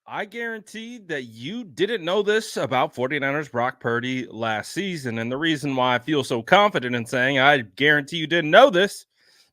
I guarantee that you didn't know this about 49ers Brock Purdy last season. And the reason why I feel so confident in saying I guarantee you didn't know this,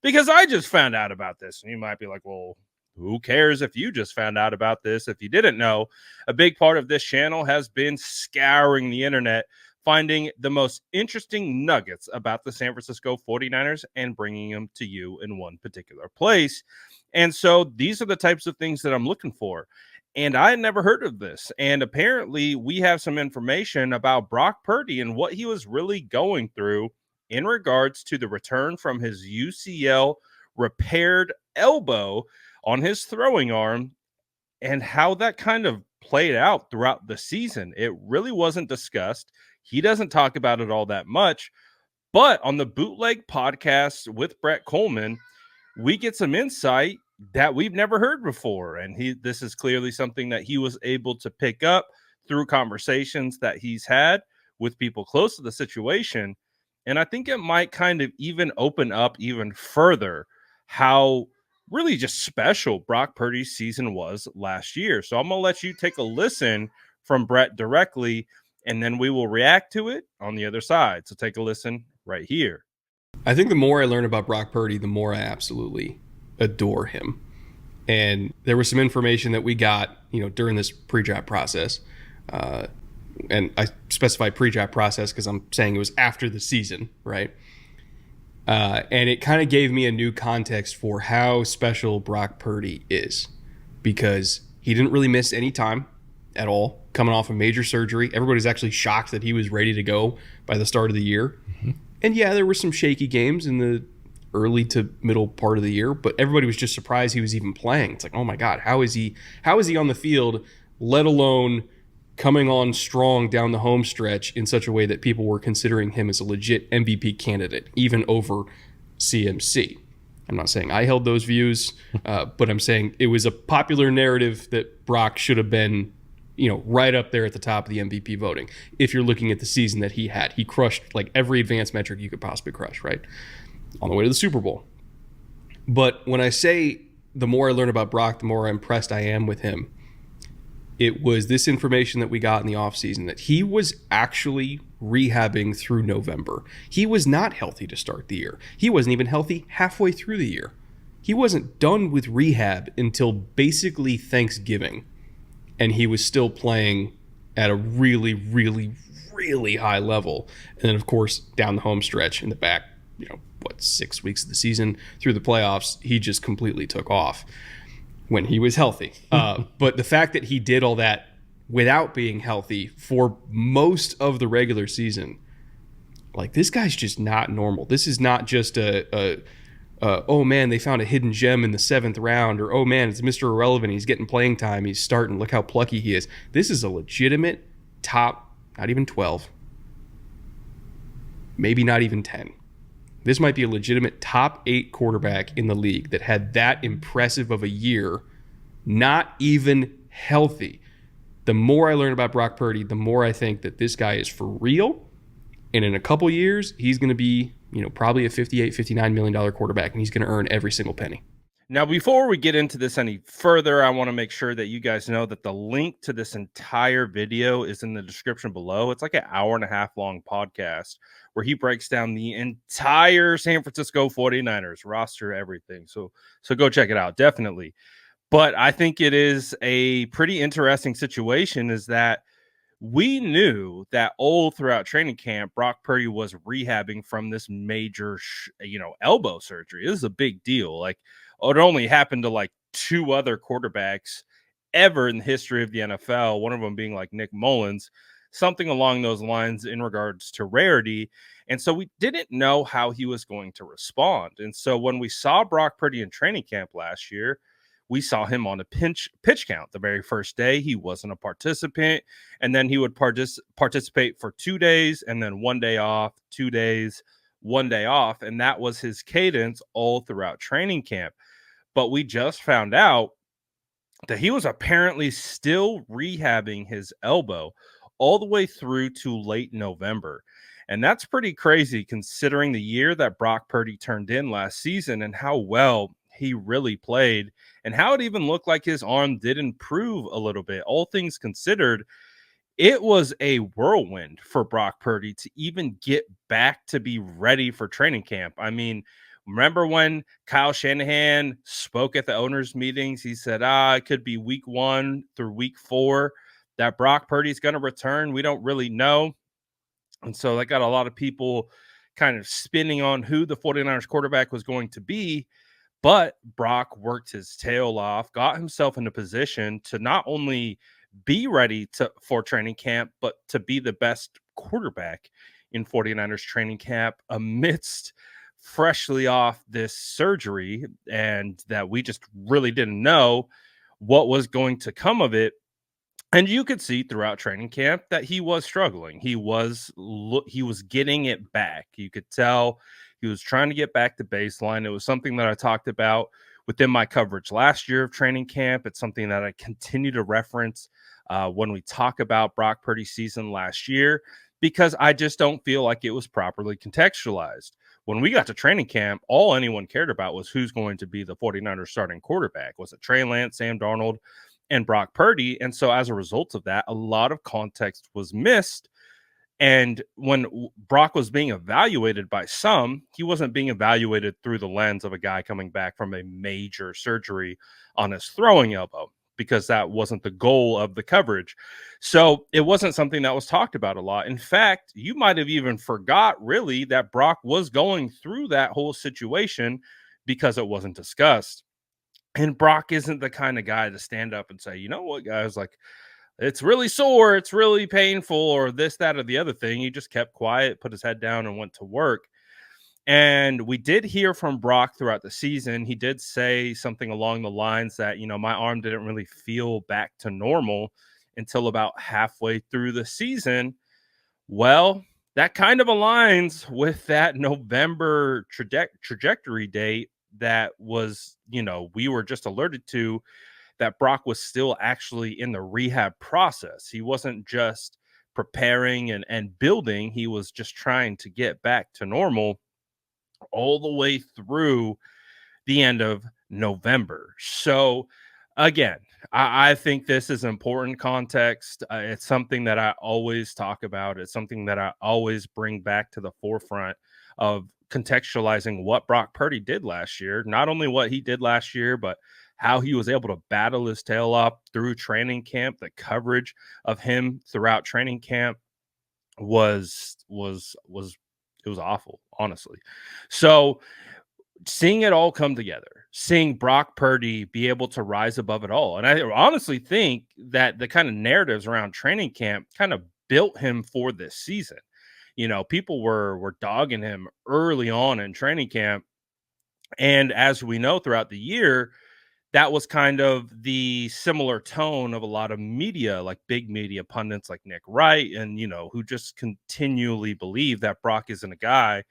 because I just found out about this. And you might be like, well, who cares if you just found out about this? If you didn't know, a big part of this channel has been scouring the internet, finding the most interesting nuggets about the San Francisco 49ers and bringing them to you in one particular place. And so these are the types of things that I'm looking for. And I had never heard of this. And apparently, we have some information about Brock Purdy and what he was really going through in regards to the return from his UCL repaired elbow on his throwing arm and how that kind of played out throughout the season. It really wasn't discussed. He doesn't talk about it all that much. But on the Bootleg podcast with Brett Coleman, we get some insight that we've never heard before. And this is clearly something that he was able to pick up through conversations that he's had with people close to the situation. And I think it might kind of even open up even further how really just special Brock Purdy's season was last year. So I'm going to let you take a listen from Brett directly, and then we will react to it on the other side. So take a listen right here. I think the more I learn about Brock Purdy, the more I absolutely adore him. And there was some information that we got, during this pre-draft process. And I specify pre-draft process because I'm saying it was after the season, right? And it kind of gave me a new context for how special Brock Purdy is, because he didn't really miss any time at all, coming off a major surgery. Everybody's actually shocked that he was ready to go by the start of the year. Mm-hmm. And yeah, there were some shaky games in the early to middle part of the year, but everybody was just surprised he was even playing. It's like, oh my God, how is he on the field, let alone coming on strong down the home stretch in such a way that people were considering him as a legit MVP candidate, even over CMC. I'm not saying I held those views, but I'm saying it was a popular narrative that Brock should have been, right up there at the top of the MVP voting. If you're looking at the season that he had, he crushed like every advanced metric you could possibly crush, right? On the way to the Super Bowl. But when I say the more I learn about Brock, the more impressed I am with him, it was this information that we got in the offseason that he was actually rehabbing through November. He was not healthy to start the year. He wasn't even healthy halfway through the year. He wasn't done with rehab until basically Thanksgiving. And he was still playing at a really, really, really high level. And then, of course, down the home stretch in the back, 6 weeks of the season through the playoffs, he just completely took off when he was healthy. But the fact that he did all that without being healthy for most of the regular season, like, this guy's just not normal. This is not just oh man, they found a hidden gem in the 7th round, or oh man, it's Mr. Irrelevant, he's getting playing time, he's starting, look how plucky he is. This is a legitimate top, not even 12, maybe not even 10. This might be a legitimate top 8 quarterback in the league that had that impressive of a year, not even healthy. The more I learn about Brock Purdy, the more I think that this guy is for real. And in a couple years, he's going to be, probably a $58, $59 million quarterback, and he's going to earn every single penny. Now, before we get into this any further, I want to make sure that you guys know that the link to this entire video is in the description below. It's like an 1.5 hour long podcast where he breaks down the entire San Francisco 49ers roster, everything. So go check it out, definitely. But I think it is a pretty interesting situation, is that we knew that all throughout training camp, Brock Purdy was rehabbing from this major, elbow surgery. This is a big deal. Like, it only happened to like 2 other quarterbacks ever in the history of the NFL, one of them being like Nick Mullins, something along those lines in regards to rarity. And so we didn't know how he was going to respond. And so when we saw Brock Purdy in training camp last year, we saw him on a pitch count the very first day. He wasn't a participant, and then he would participate for 2 days, and then 1 day off, 2 days, 1 day off, and that was his cadence all throughout training camp. But we just found out that he was apparently still rehabbing his elbow all the way through to late November. And that's pretty crazy considering the year that Brock Purdy turned in last season and how well he really played and how it even looked like his arm did improve a little bit. All things considered, it was a whirlwind for Brock Purdy to even get back to be ready for training camp. I mean, remember when Kyle Shanahan spoke at the owners' meetings? He said, it could be week 1 through week 4 that Brock Purdy's going to return. We don't really know. And so that got a lot of people kind of spinning on who the 49ers quarterback was going to be. But Brock worked his tail off, got himself in a position to not only be ready for training camp, but to be the best quarterback in 49ers training camp amidst freshly off this surgery, and that we just really didn't know what was going to come of it. And you could see throughout training camp that he was struggling. He was getting it back. You could tell he was trying to get back to baseline. It was something that I talked about within my coverage last year of training camp. It's something that I continue to reference when we talk about Brock Purdy's season last year, because I just don't feel like it was properly contextualized. When we got to training camp, all anyone cared about was who's going to be the 49ers starting quarterback. Was it Trey Lance, Sam Darnold, and Brock Purdy? And so as a result of that, a lot of context was missed. And when Brock was being evaluated by some, he wasn't being evaluated through the lens of a guy coming back from a major surgery on his throwing elbow, because that wasn't the goal of the coverage. So it wasn't something that was talked about a lot. In fact, you might have even forgot really that Brock was going through that whole situation because it wasn't discussed. And Brock isn't the kind of guy to stand up and say, you know what, guys, like, it's really sore, it's really painful, or this, that, or the other thing. He just kept quiet, put his head down, and went to work. And we did hear from Brock throughout the season. He did say something along the lines that, my arm didn't really feel back to normal until about halfway through the season. Well, that kind of aligns with that November trajectory date that was, we were just alerted to, that Brock was still actually in the rehab process. He wasn't just preparing and building. He was just trying to get back to normal all the way through the end of November. So again, I think this is important context. It's something that I always talk about. It's something that I always bring back to the forefront of contextualizing what Brock Purdy did last year. Not only what he did last year, but how he was able to battle his tail off through training camp. The coverage of him throughout training camp was awful, honestly. So seeing it all come together, seeing Brock Purdy be able to rise above it all. And I honestly think that the kind of narratives around training camp kind of built him for this season. People were dogging him early on in training camp. And as we know throughout the year, that was kind of the similar tone of a lot of media, like big media pundits like Nick Wright, and, who just continually believe that Brock isn't a guy.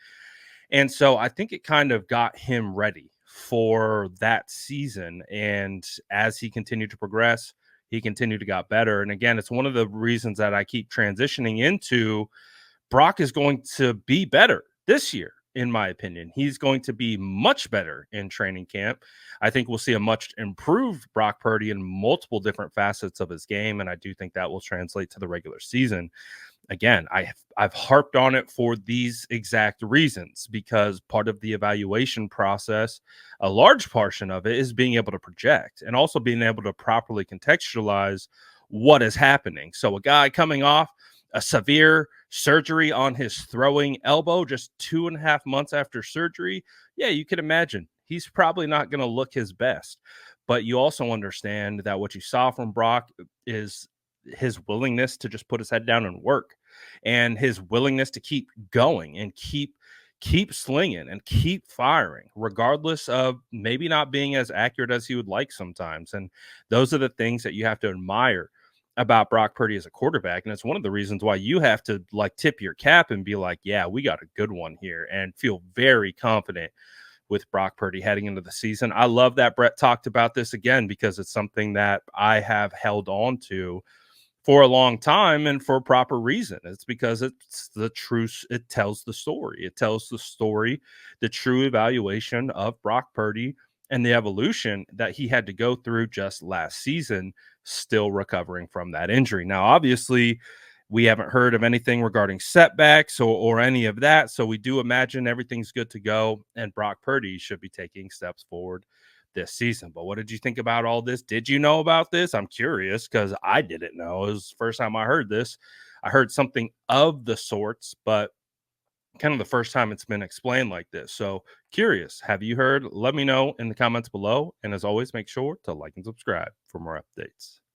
And so I think it kind of got him ready for that season. And as he continued to progress, he continued to get better. And again, it's one of the reasons that I keep transitioning into Brock is going to be better this year. In my opinion, he's going to be much better in training camp. I think we'll see a much improved Brock Purdy in multiple different facets of his game. And I do think that will translate to the regular season. Again, I've harped on it for these exact reasons, because part of the evaluation process, a large portion of it, is being able to project and also being able to properly contextualize what is happening. So a guy coming off a severe surgery on his throwing elbow just 2.5 months after surgery, yeah, you can imagine he's probably not going to look his best. But you also understand that what you saw from Brock is his willingness to just put his head down and work, and his willingness to keep going and keep slinging and keep firing, regardless of maybe not being as accurate as he would like sometimes. And those are the things that you have to admire about Brock Purdy as a quarterback. And it's one of the reasons why you have to tip your cap and be like, yeah, we got a good one here, and feel very confident with Brock Purdy heading into the season. I love that Brett talked about this again, because it's something that I have held on to for a long time, and for a proper reason. It's because it's the truth. It tells the story. It tells the story, the true evaluation of Brock Purdy and the evolution that he had to go through just last season, still recovering from that injury. Now, obviously, we haven't heard of anything regarding setbacks or any of that. So we do imagine everything's good to go, and Brock Purdy should be taking steps forward this season. But what did you think about all this? Did you know about this? I'm curious because I didn't know. It was the first time I heard this. I heard something of the sorts, but kind of the first time it's been explained like this. So curious, have you heard? Let me know in the comments below. And as always, make sure to like and subscribe for more updates.